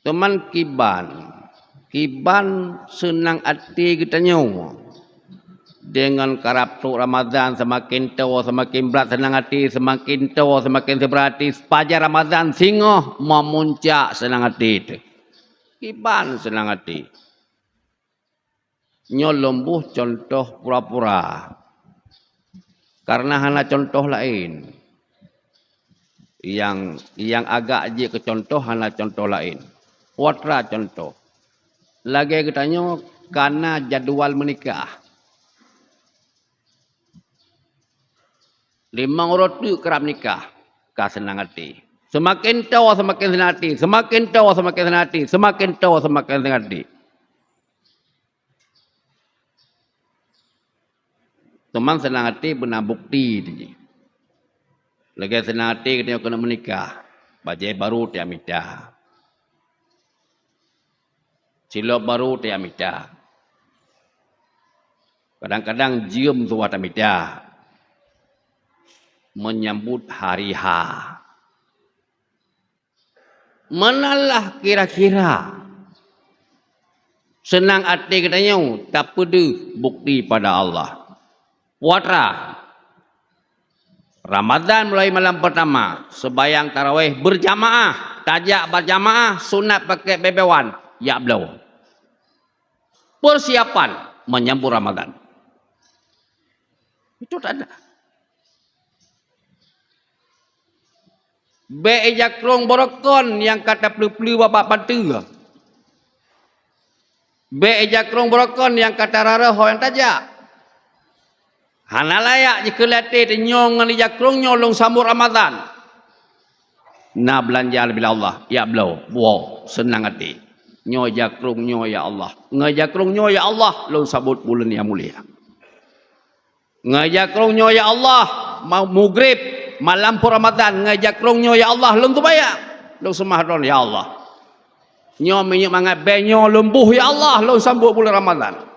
Teman kiban senang hati kita nyawa. Dengan karap tu Ramadan semakin tua semakin berat senang hati, semakin tua semakin seberhati. Sepajar Ramadan singoh memuncak senang hati itu. Kiban senang hati. Nyolombuh contoh pura-pura. Karena hanya contoh lain. Yang agak je ke contoh hanya contoh lain. Watra contoh. Lagi katanya karena jadual menikah. 5 orang tu kerap nikah. Kah senang hati. Semakin tua semakin senang hati. Semakin tua semakin senang hati. Semakin tua semakin senang hati. Teman senang hati benar bukti. Lagi senang hati katanya kena menikah. Bajai baru dia minta. Silap baru dia minta. Kadang-kadang jium tu dia minta. Menyambut hari H. Manalah kira-kira. Senang hati katanya. Tak pedih bukti pada Allah. Watra. Ramadan mulai malam pertama. Sebayang tarawih berjamaah. Tajak berjamaah. Sunat pakai bebewan. Ya belau. Persiapan menyambut Ramadan. Itu tak ada. Be'ejakrong borokon yang kata pelu-pelu bapak bantu. Be'ejakrong borokon yang kata rara yang tajak. Hana layak jika latih nyong dengan jakrong nyolong sambut Ramadan. Nah belanja bila Allah. Ya belau. Wow. Senang hati. Nyo jakrong nyo ya Allah. Ngajakrong nyo ya Allah. Long sambut bulan yang mulia. Ngajakrong nyo ya Allah. Mau mugrib. Malam pun Ramadan. Ngajakrong nyo ya Allah. Long tu bayar. Long semahron ya Allah. Nyo minyak mangat be nyo lembuh ya Allah. Long sambut bulan Ramadan.